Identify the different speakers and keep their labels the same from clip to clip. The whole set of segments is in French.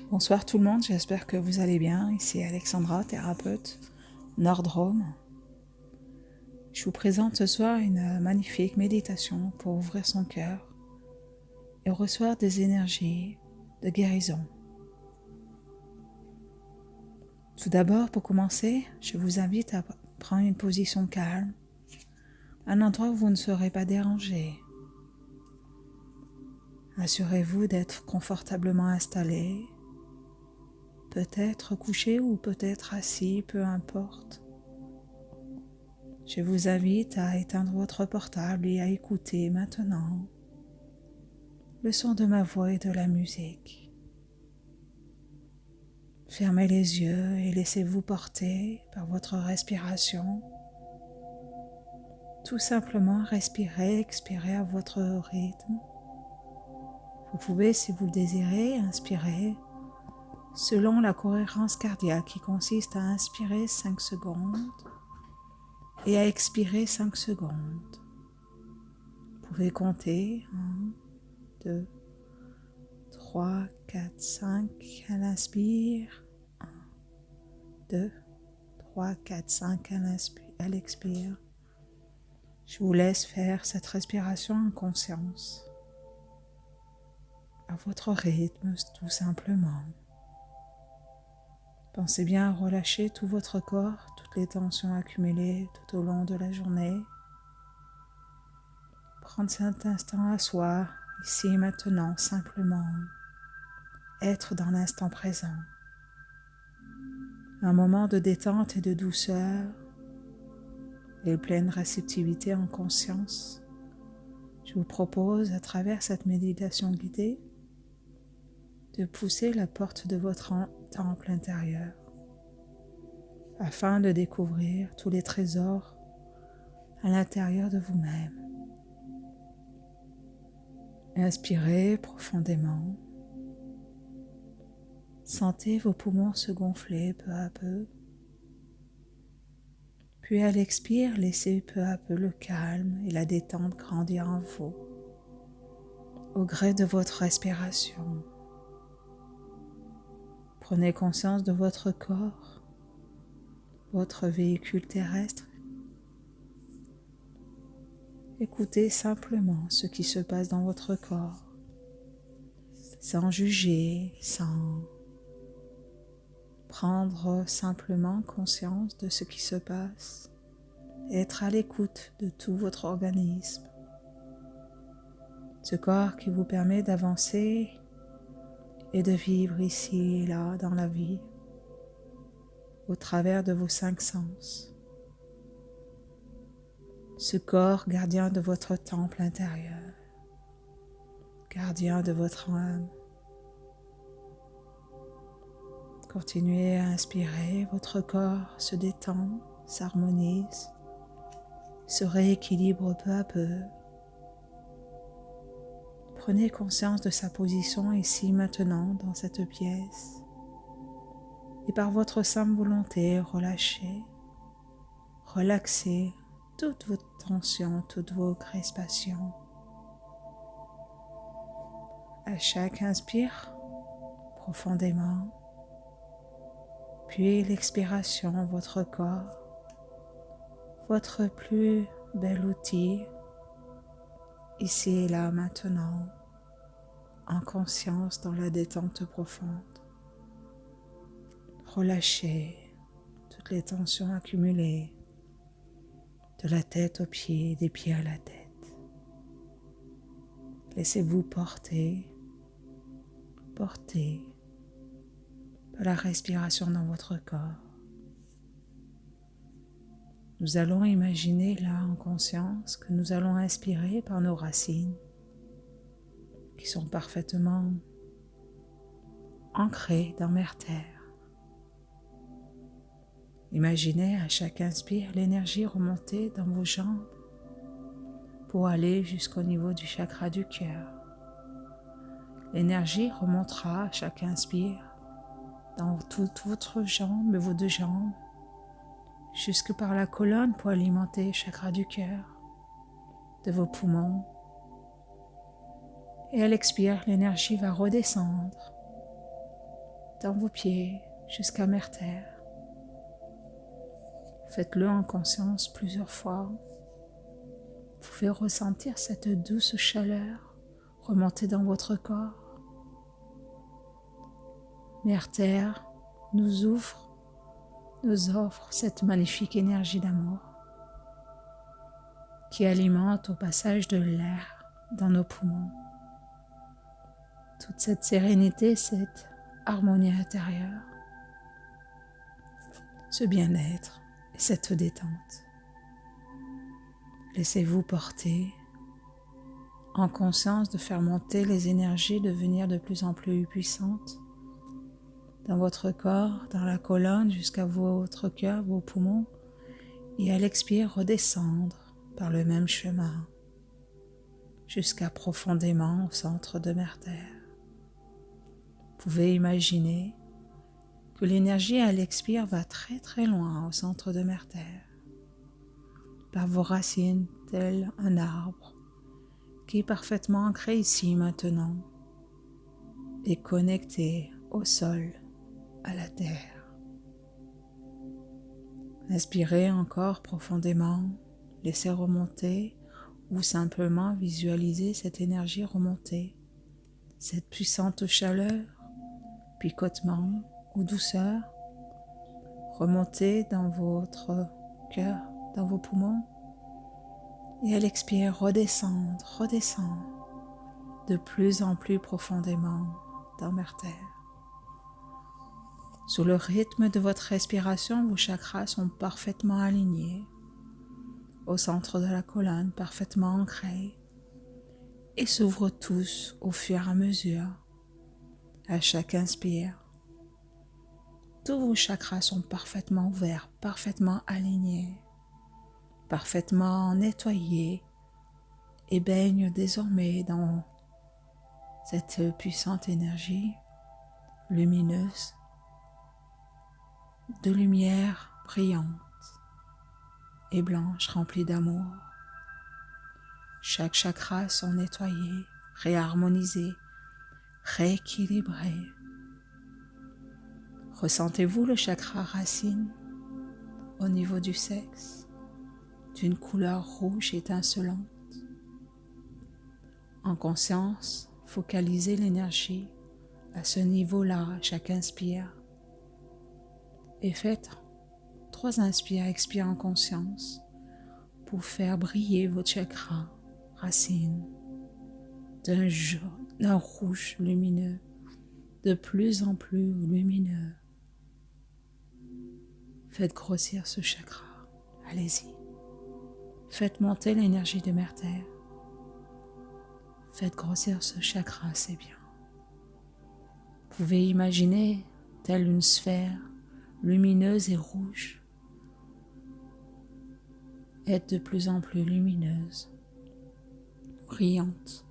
Speaker 1: Bonsoir tout le monde, j'espère que vous allez bien. Ici Alexandra, thérapeute, Nord-Drôme. Je vous présente ce soir une magnifique méditation pour ouvrir son cœur et recevoir des énergies de guérison. Tout d'abord, pour commencer, je vous invite à prendre une position calme, un endroit où vous ne serez pas dérangé. Assurez-vous d'être confortablement installé, peut-être couché ou peut-être assis, peu importe. Je vous invite à éteindre votre portable et à écouter maintenant le son de ma voix et de la musique. Fermez les yeux et laissez-vous porter par votre respiration. Tout simplement respirez, expirez à votre rythme. Vous pouvez, si vous le désirez, inspirer selon la cohérence cardiaque qui consiste à inspirer 5 secondes et à expirer 5 secondes. Vous pouvez compter 1, 2, 3, 4, 5 à l'inspire, 1, 2, 3, 4, 5 à l'expire. Je vous laisse faire cette respiration en conscience, à votre rythme tout simplement. Pensez bien à relâcher tout votre corps, toutes les tensions accumulées tout au long de la journée. Prendre cet instant à soi, ici et maintenant, simplement. Être dans l'instant présent. Un moment de détente et de douceur et pleine réceptivité en conscience. Je vous propose, à travers cette méditation guidée, de pousser la porte de votre temple intérieur afin de découvrir tous les trésors à l'intérieur de vous-même. Inspirez profondément. Sentez vos poumons se gonfler peu à peu. Puis à l'expire, laissez peu à peu le calme et la détente grandir en vous, au gré de votre respiration. Prenez conscience de votre corps, votre véhicule terrestre. Écoutez simplement ce qui se passe dans votre corps, sans juger, sans prendre simplement conscience de ce qui se passe et être à l'écoute de tout votre organisme. Ce corps qui vous permet d'avancer et de vivre ici et là dans la vie, au travers de vos 5 sens. Ce corps gardien de votre temple intérieur, gardien de votre âme. Continuez à inspirer, votre corps se détend, s'harmonise, se rééquilibre peu à peu. Prenez conscience de sa position ici maintenant dans cette pièce et par votre simple volonté relâchez, relaxez toutes vos tensions, toutes vos crispations. À chaque inspire, profondément, puis l'expiration, votre corps, votre plus bel outil, ici et là maintenant, en conscience dans la détente profonde. Relâchez toutes les tensions accumulées, de la tête aux pieds, des pieds à la tête. Laissez-vous porter par la respiration dans votre corps. Nous allons imaginer là en conscience que nous allons inspirer par nos racines qui sont parfaitement ancrées dans Mère Terre. Imaginez à chaque inspire l'énergie remonter dans vos jambes pour aller jusqu'au niveau du chakra du cœur. L'énergie remontera à chaque inspire dans toute votre jambe, vos 2 jambes, jusque par la colonne pour alimenter le chakra du cœur, de vos poumons. Et à l'expire, l'énergie va redescendre dans vos pieds jusqu'à Mère Terre. Faites-le en conscience plusieurs fois. Vous pouvez ressentir cette douce chaleur remonter dans votre corps. Mère Terre nous offre cette magnifique énergie d'amour qui alimente au passage de l'air dans nos poumons. Toute cette sérénité, cette harmonie intérieure, ce bien-être et cette détente. Laissez-vous porter en conscience de faire monter les énergies, devenir de plus en plus puissantes dans votre corps, dans la colonne, jusqu'à votre cœur, vos poumons, et à l'expire, redescendre par le même chemin, jusqu'à profondément au centre de Mère Terre. Vous pouvez imaginer que l'énergie à l'expire va très très loin au centre de Mère Terre, par vos racines tel un arbre qui est parfaitement ancré ici maintenant et connecté au sol, à la terre. Inspirez encore profondément, laissez remonter ou simplement visualisez cette énergie remonter, cette puissante chaleur, picotement ou douceur, remonter dans votre cœur, dans vos poumons, et à l'expire, redescendre de plus en plus profondément dans Mère Terre. Sous le rythme de votre respiration, vos chakras sont parfaitement alignés, au centre de la colonne, parfaitement ancrés, et s'ouvrent tous au fur et à mesure. À chaque inspire, tous vos chakras sont parfaitement ouverts, parfaitement alignés, parfaitement nettoyés et baignent désormais dans cette puissante énergie lumineuse de lumière brillante et blanche remplie d'amour. Chaque chakra sont nettoyés, réharmonisés, rééquilibrés. Ressentez-vous le chakra racine au niveau du sexe, d'une couleur rouge étincelante. En conscience, focalisez l'énergie à ce niveau-là à chaque inspire et faites 3 inspires, expires en conscience pour faire briller votre chakra racine d'un rouge lumineux, de plus en plus lumineux. Faites grossir ce chakra, allez-y. Faites monter l'énergie de Mère Terre. Faites grossir ce chakra, c'est bien. Vous pouvez imaginer telle une sphère lumineuse et rouge, être de plus en plus lumineuse, brillante.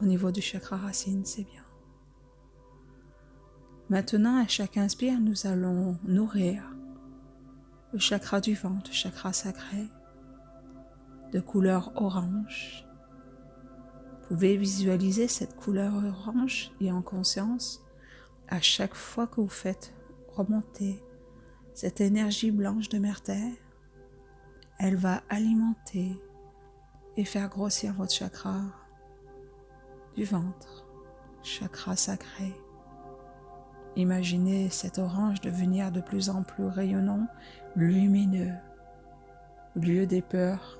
Speaker 1: Au niveau du chakra racine, c'est bien. Maintenant, à chaque inspire, nous allons nourrir le chakra du ventre, le chakra sacré, de couleur orange. Vous pouvez visualiser cette couleur orange et en conscience, à chaque fois que vous faites remonter cette énergie blanche de Mère Terre, elle va alimenter et faire grossir votre chakra du ventre, chakra sacré. Imaginez cet orange devenir de plus en plus rayonnant, lumineux, au lieu des peurs,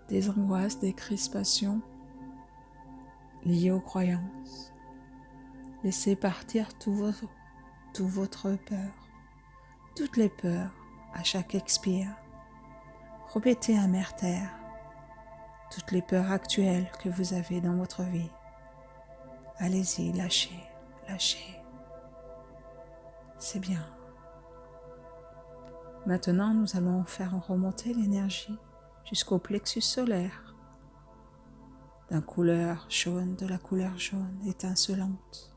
Speaker 1: des angoisses, des crispations liées aux croyances. Laissez partir tout votre peur, toutes les peurs à chaque expire. Répétez à Mère Terre toutes les peurs actuelles que vous avez dans votre vie. Allez-y, lâchez, lâchez. C'est bien. Maintenant, nous allons faire remonter l'énergie jusqu'au plexus solaire, de la couleur jaune étincelante.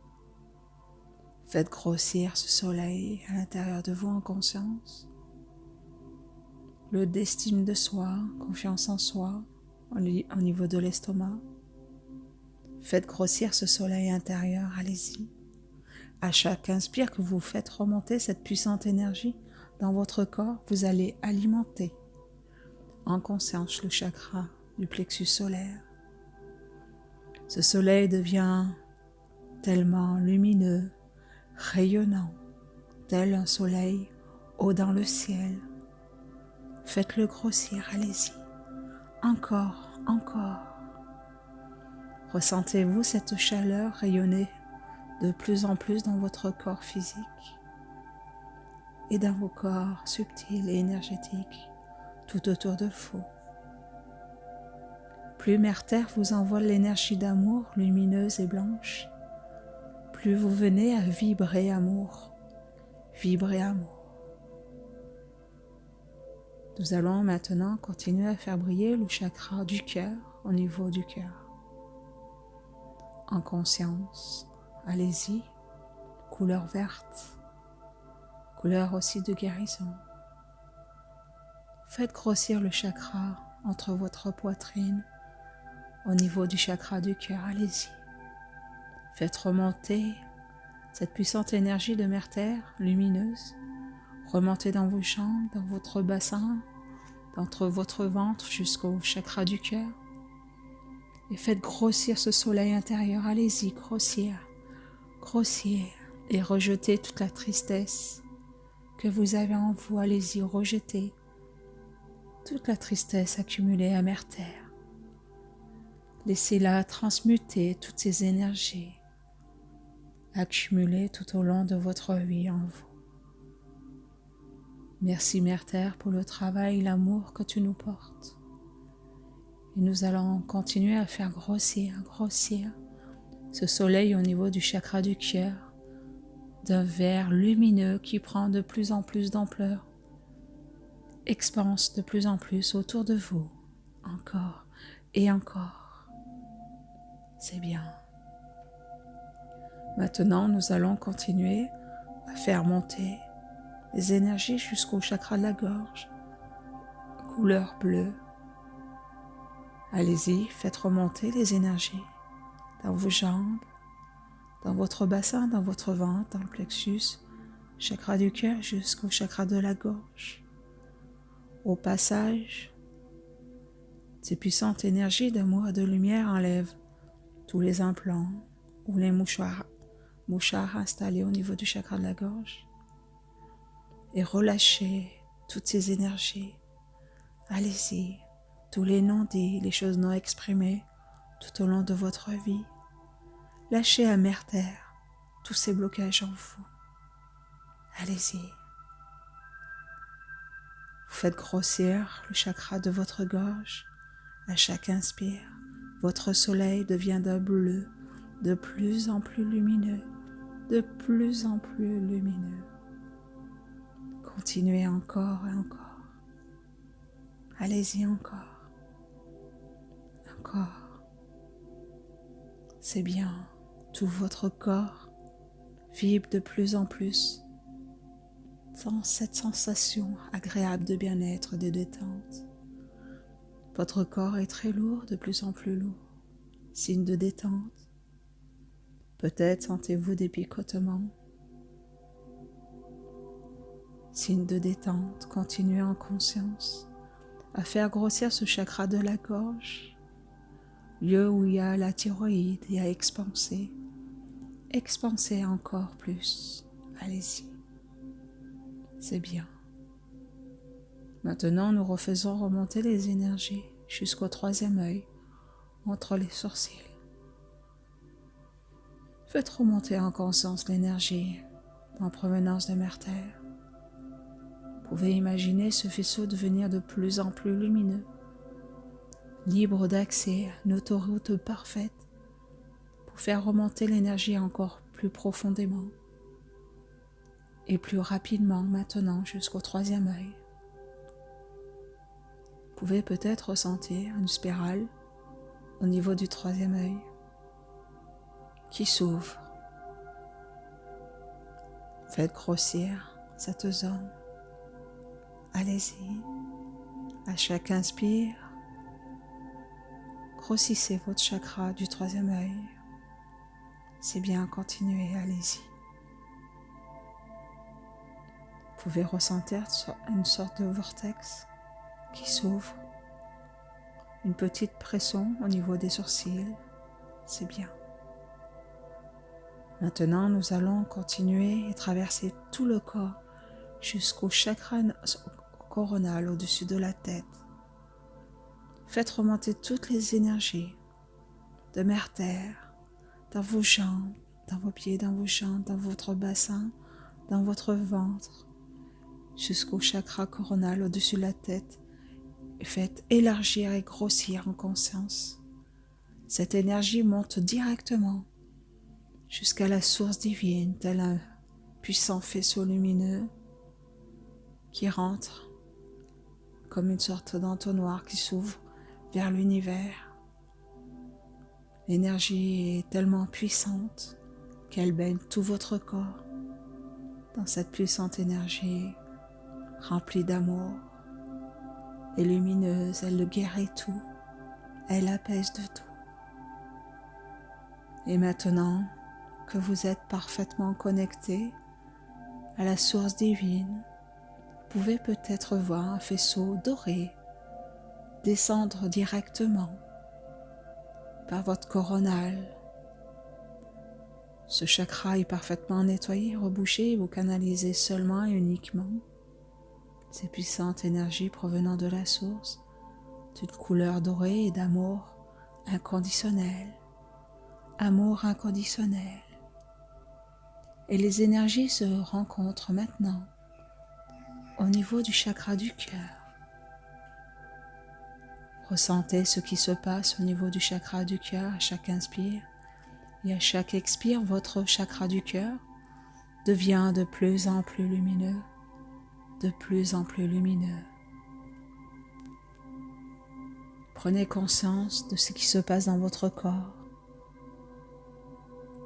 Speaker 1: Faites grossir ce soleil à l'intérieur de vous en conscience. Le d'estime de soi, confiance en soi, au niveau de l'estomac. Faites grossir ce soleil intérieur, allez-y. À chaque inspire que vous faites remonter cette puissante énergie dans votre corps, vous allez alimenter en conscience le chakra du plexus solaire. Ce soleil devient tellement lumineux, rayonnant, tel un soleil haut dans le ciel. Faites-le grossir, allez-y. Encore, encore. Ressentez-vous cette chaleur rayonner de plus en plus dans votre corps physique et dans vos corps subtils et énergétiques tout autour de vous. Plus Mère Terre vous envoie l'énergie d'amour lumineuse et blanche, plus vous venez à vibrer amour, vibrer amour. Nous allons maintenant continuer à faire briller le chakra du cœur au niveau du cœur. En conscience, allez-y, couleur verte, couleur aussi de guérison. Faites grossir le chakra entre votre poitrine au niveau du chakra du cœur, allez-y. Faites remonter cette puissante énergie de Mère Terre lumineuse, remonter dans vos jambes, dans votre bassin, d'entre votre ventre jusqu'au chakra du cœur. Et faites grossir ce soleil intérieur, allez-y, grossir, grossir, et rejetez toute la tristesse que vous avez en vous, allez-y, rejetez toute la tristesse accumulée à Mère Terre. Laissez-la transmuter toutes ces énergies accumulées tout au long de votre vie en vous. Merci Mère Terre pour le travail et l'amour que tu nous portes. Et nous allons continuer à faire grossir, grossir ce soleil au niveau du chakra du cœur, d'un vert lumineux qui prend de plus en plus d'ampleur, expanse de plus en plus autour de vous, encore et encore. C'est bien. Maintenant, nous allons continuer à faire monter les énergies jusqu'au chakra de la gorge, couleur bleue. Allez-y, faites remonter les énergies dans vos jambes, dans votre bassin, dans votre ventre, dans le plexus, chakra du cœur jusqu'au chakra de la gorge. Au passage, ces puissantes énergies d'amour et de lumière enlèvent tous les implants ou les mouchoirs installés au niveau du chakra de la gorge et relâchez toutes ces énergies. Allez-y, tous les non-dits, les choses non exprimées tout au long de votre vie. Lâchez à Mère Terre tous ces blocages en vous. Allez-y. Vous faites grossir le chakra de votre gorge. À chaque inspire, votre soleil devient d'un bleu de plus en plus lumineux, de plus en plus lumineux. Continuez encore et encore. Allez-y encore. Encore. C'est bien. Tout votre corps vibre de plus en plus dans cette sensation agréable de bien-être, de détente. Votre corps est très lourd, de plus en plus lourd. Signe de détente. Peut-être sentez-vous des picotements. Signe de détente. Continuez en conscience à faire grossir ce chakra de la gorge, lieu où il y a la thyroïde, et à expanser. Expansez encore plus. Allez-y. C'est bien. Maintenant, nous refaisons remonter les énergies jusqu'au troisième œil, entre les sourcils. Faites remonter en conscience l'énergie en provenance de Mère Terre. Vous pouvez imaginer ce faisceau devenir de plus en plus lumineux, libre d'accès à une autoroute parfaite pour faire remonter l'énergie encore plus profondément et plus rapidement maintenant jusqu'au troisième œil. Vous pouvez peut-être ressentir une spirale au niveau du troisième œil qui s'ouvre. Faites grossir cette zone. Allez-y. À chaque inspire, grossissez votre chakra du troisième œil. C'est bien, continuez, allez-y. pouvez ressentir une sorte de vortex qui s'ouvre, une petite pression au niveau des sourcils, c'est bien. Maintenant, nous allons continuer et traverser tout le corps jusqu'au chakra coronal au-dessus de la tête. Faites remonter toutes les énergies de Mère Terre dans vos jambes, dans vos pieds, dans vos jambes, dans votre bassin, dans votre ventre, jusqu'au chakra coronal au-dessus de la tête. Et faites élargir et grossir en conscience. Cette énergie monte directement jusqu'à la source divine, tel un puissant faisceau lumineux qui rentre comme une sorte d'entonnoir qui s'ouvre vers l'univers. L'énergie est tellement puissante qu'elle baigne tout votre corps dans cette puissante énergie remplie d'amour et lumineuse. Elle le guérit tout, elle apaise de tout. Et maintenant que vous êtes parfaitement connecté à la source divine, vous pouvez peut-être voir un faisceau doré descendre directement par votre coronal. Ce chakra est parfaitement nettoyé, rebouché, et vous canalisez seulement et uniquement ces puissantes énergies provenant de la source, d'une couleur dorée et d'amour inconditionnel. Amour inconditionnel. Et les énergies se rencontrent maintenant au niveau du chakra du cœur. Ressentez ce qui se passe au niveau du chakra du cœur à chaque inspire et à chaque expire. Votre chakra du cœur devient de plus en plus lumineux, de plus en plus lumineux. Prenez conscience de ce qui se passe dans votre corps.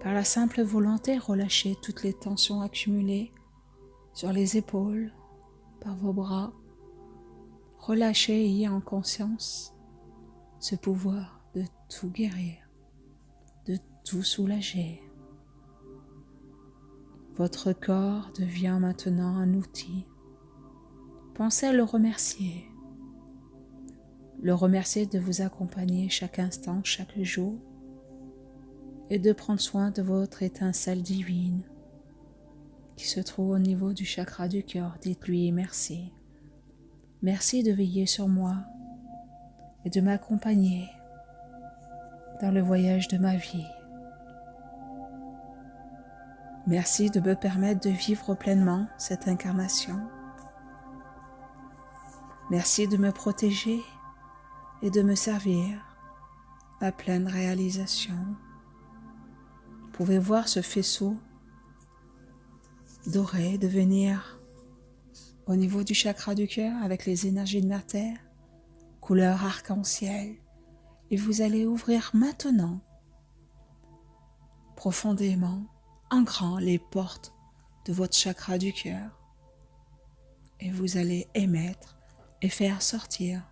Speaker 1: Par la simple volonté, relâchez toutes les tensions accumulées sur les épaules, par vos bras. Relâchez et ayez en conscience ce pouvoir de tout guérir, de tout soulager. Votre corps devient maintenant un outil. Pensez à le remercier. Le remercier de vous accompagner chaque instant, chaque jour, et de prendre soin de votre étincelle divine qui se trouve au niveau du chakra du cœur. Dites-lui merci. Merci de veiller sur moi et de m'accompagner dans le voyage de ma vie. Merci de me permettre de vivre pleinement cette incarnation. Merci de me protéger et de me servir à pleine réalisation. Vous pouvez voir ce faisceau doré devenir au niveau du chakra du cœur avec les énergies de Mère Terre, couleur arc-en-ciel, et vous allez ouvrir maintenant profondément, en grand, les portes de votre chakra du cœur, et vous allez émettre et faire sortir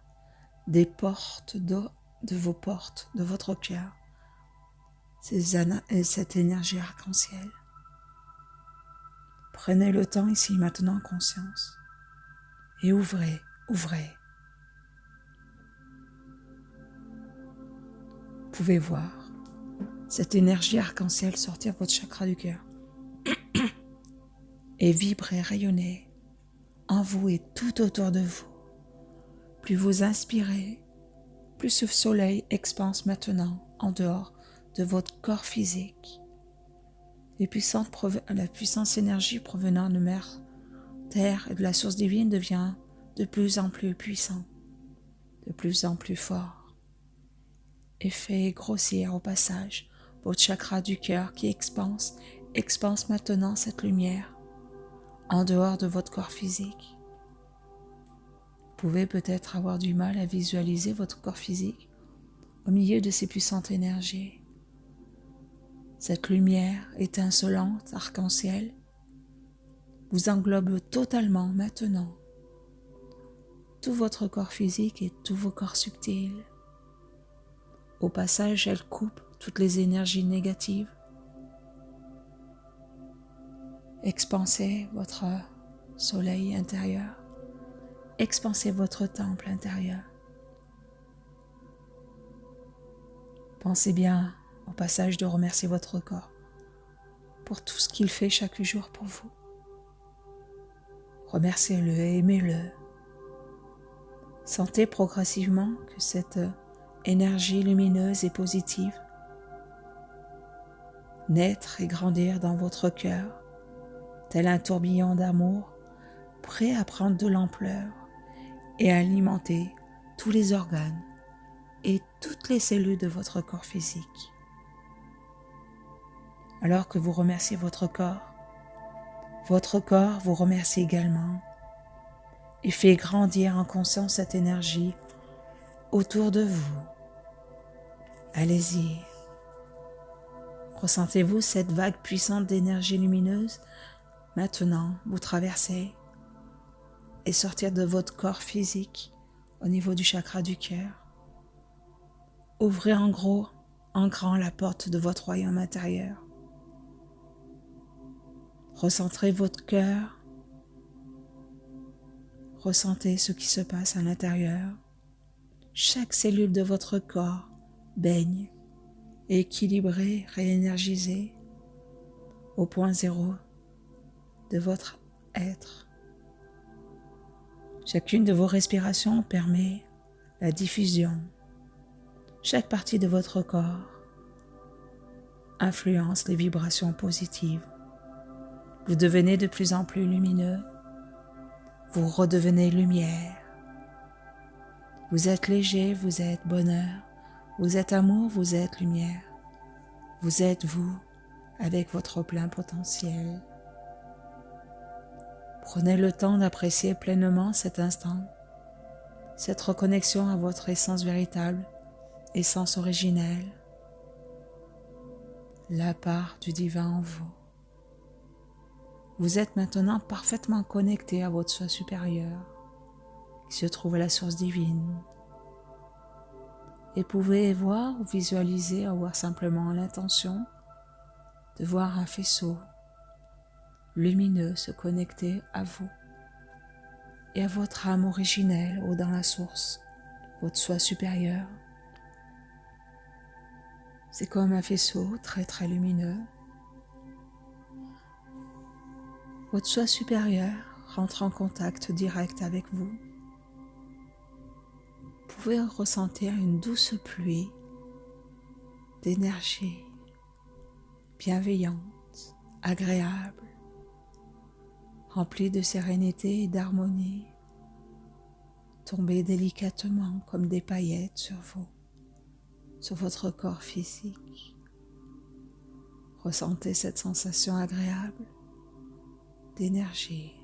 Speaker 1: des portes de vos portes, de votre cœur, cette énergie arc-en-ciel. Prenez le temps ici maintenant en conscience et ouvrez. Vous pouvez voir cette énergie arc-en-ciel sortir de votre chakra du cœur et vibrer, rayonner en vous et tout autour de vous. Plus vous inspirez, plus ce soleil expanse maintenant en dehors de votre corps physique. La puissance énergie provenant de Mère Terre et de la source divine devient de plus en plus puissant, de plus en plus fort, et fait grossir au passage votre chakra du cœur qui expanse maintenant cette lumière en dehors de votre corps physique. Vous pouvez peut-être avoir du mal à visualiser votre corps physique au milieu de ces puissantes énergies. Cette lumière étincelante, arc-en-ciel, vous englobe totalement maintenant tout votre corps physique et tous vos corps subtils. Au passage, elle coupe toutes les énergies négatives. Expansez votre soleil intérieur. Expansez votre temple intérieur. Pensez bien au passage de remercier votre corps pour tout ce qu'il fait chaque jour pour vous. Remerciez-le et aimez-le. Sentez progressivement que cette énergie lumineuse et positive naître et grandir dans votre cœur, tel un tourbillon d'amour prêt à prendre de l'ampleur et à alimenter tous les organes et toutes les cellules de votre corps physique. Alors que vous remerciez votre corps vous remercie également et fait grandir en conscience cette énergie autour de vous. Allez-y. Ressentez-vous cette vague puissante d'énergie lumineuse maintenant vous traversez et sortir de votre corps physique au niveau du chakra du cœur. Ouvrez en grand la porte de votre royaume intérieur. Recentrez votre cœur. Ressentez ce qui se passe à l'intérieur. Chaque cellule de votre corps baigne, équilibrée, réénergisée au point zéro de votre être. Chacune de vos respirations permet la diffusion. Chaque partie de votre corps influence les vibrations positives. Vous devenez de plus en plus lumineux. Vous redevenez lumière. Vous êtes léger, vous êtes bonheur. Vous êtes amour, vous êtes lumière. Vous êtes vous avec votre plein potentiel. Prenez le temps d'apprécier pleinement cet instant, cette reconnexion à votre essence véritable, essence originelle, la part du divin en vous. Vous êtes maintenant parfaitement connecté à votre soi supérieur, qui se trouve à la source divine. Et pouvez voir ou visualiser, avoir simplement l'intention de voir un faisceau lumineux se connecter à vous et à votre âme originelle ou dans la source, votre soi supérieur. C'est comme un faisceau très très lumineux. Votre soi supérieur rentre en contact direct avec vous. Vous pouvez ressentir une douce pluie d'énergie bienveillante, agréable, remplie de sérénité et d'harmonie, tomber délicatement comme des paillettes sur vous, sur votre corps physique. Ressentez cette sensation agréable d'énergie.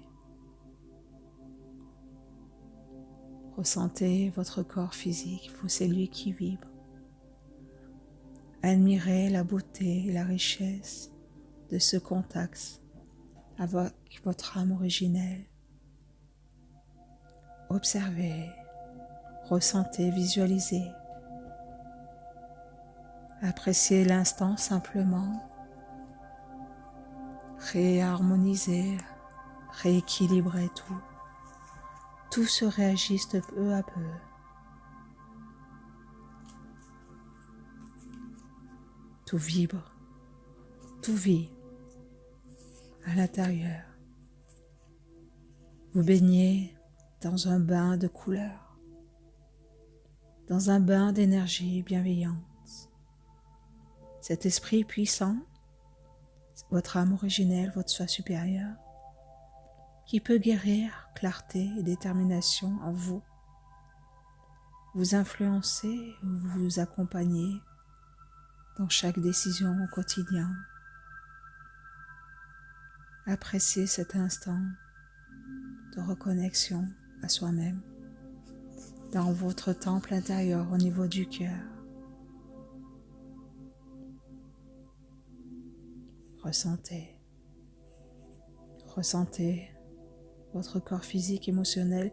Speaker 1: Ressentez votre corps physique, vos cellules qui vibrent. Admirez la beauté et la richesse de ce contact avec votre âme originelle. Observez, ressentez, visualisez. Appréciez l'instant simplement. Réharmonisez, rééquilibrez tout. Tout se réajuste peu à peu. Tout vibre, tout vit à l'intérieur. Vous baignez dans un bain de couleurs, dans un bain d'énergie bienveillante. Cet esprit puissant, votre âme originelle, votre soi supérieur, qui peut guérir clarté et détermination en vous, vous influencer ou vous accompagner dans chaque décision au quotidien. Appréciez cet instant de reconnexion à soi-même dans votre temple intérieur au niveau du cœur. Ressentez votre corps physique, émotionnel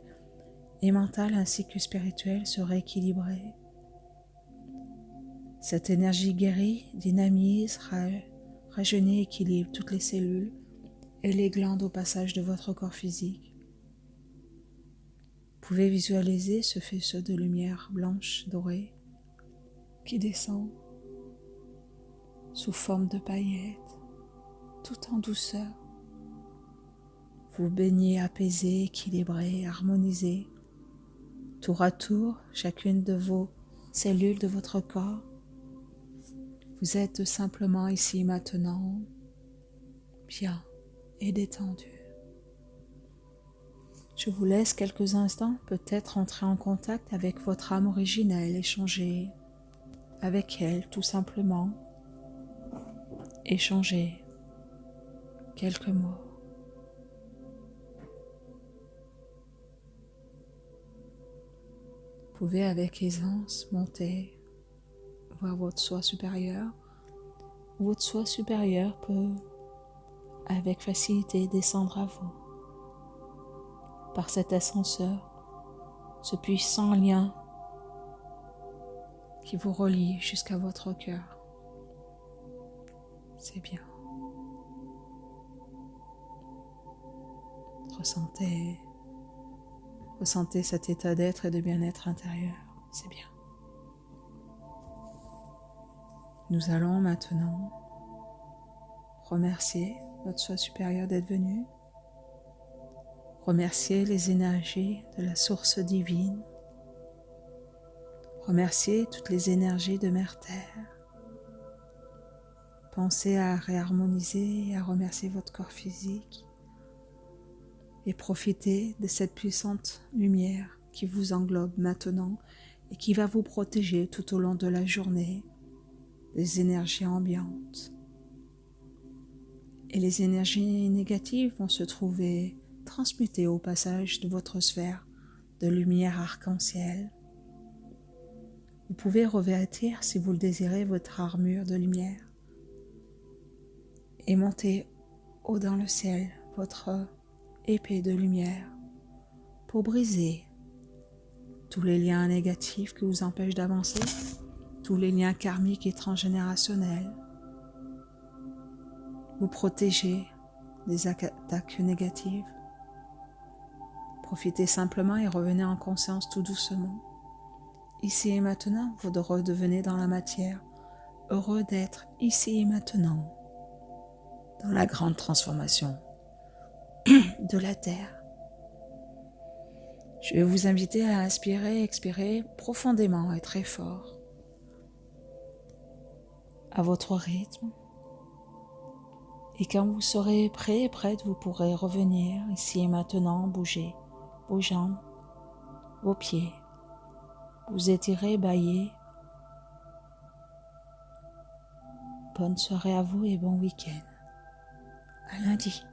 Speaker 1: et mental ainsi que spirituel se rééquilibrer. Cette énergie guérit, dynamise, rajeunit, équilibre toutes les cellules et les glandes au passage de votre corps physique. Vous pouvez visualiser ce faisceau de lumière blanche dorée qui descend sous forme de paillettes, tout en douceur. Vous baignez apaisé, équilibré, harmonisé, tour à tour, chacune de vos cellules de votre corps. Vous êtes simplement ici maintenant, bien et détendu. Je vous laisse quelques instants, peut-être entrer en contact avec votre âme originelle, échanger avec elle tout simplement, échanger quelques mots. Vous pouvez avec aisance monter voir votre soi supérieur. Votre soi supérieur peut avec facilité descendre à vous par cet ascenseur, ce puissant lien qui vous relie jusqu'à votre cœur. C'est bien. Ressentez cet état d'être et de bien-être intérieur. C'est bien. Nous allons maintenant remercier notre soi supérieur d'être venu. Remercier les énergies de la source divine. Remercier toutes les énergies de Mère Terre. Pensez à réharmoniser et à remercier votre corps physique. Et profitez de cette puissante lumière qui vous englobe maintenant et qui va vous protéger tout au long de la journée des énergies ambiantes. Et les énergies négatives vont se trouver transmutées au passage de votre sphère de lumière arc-en-ciel. Vous pouvez revêtir, si vous le désirez, votre armure de lumière et monter haut dans le ciel votre épée de lumière pour briser tous les liens négatifs qui vous empêchent d'avancer, tous les liens karmiques et transgénérationnels. Vous protéger des attaques négatives. Profitez simplement et revenez en conscience tout doucement. Ici et maintenant, vous redevenez dans la matière, heureux d'être ici et maintenant, dans la grande transformation de la Terre. Je vais vous inviter à inspirer et expirer profondément et très fort, à votre rythme. Et quand vous serez prêt et prête, vous pourrez revenir ici et maintenant, bouger vos jambes, vos pieds, vous étirer, bâiller. Bonne soirée à vous et bon week-end. À lundi.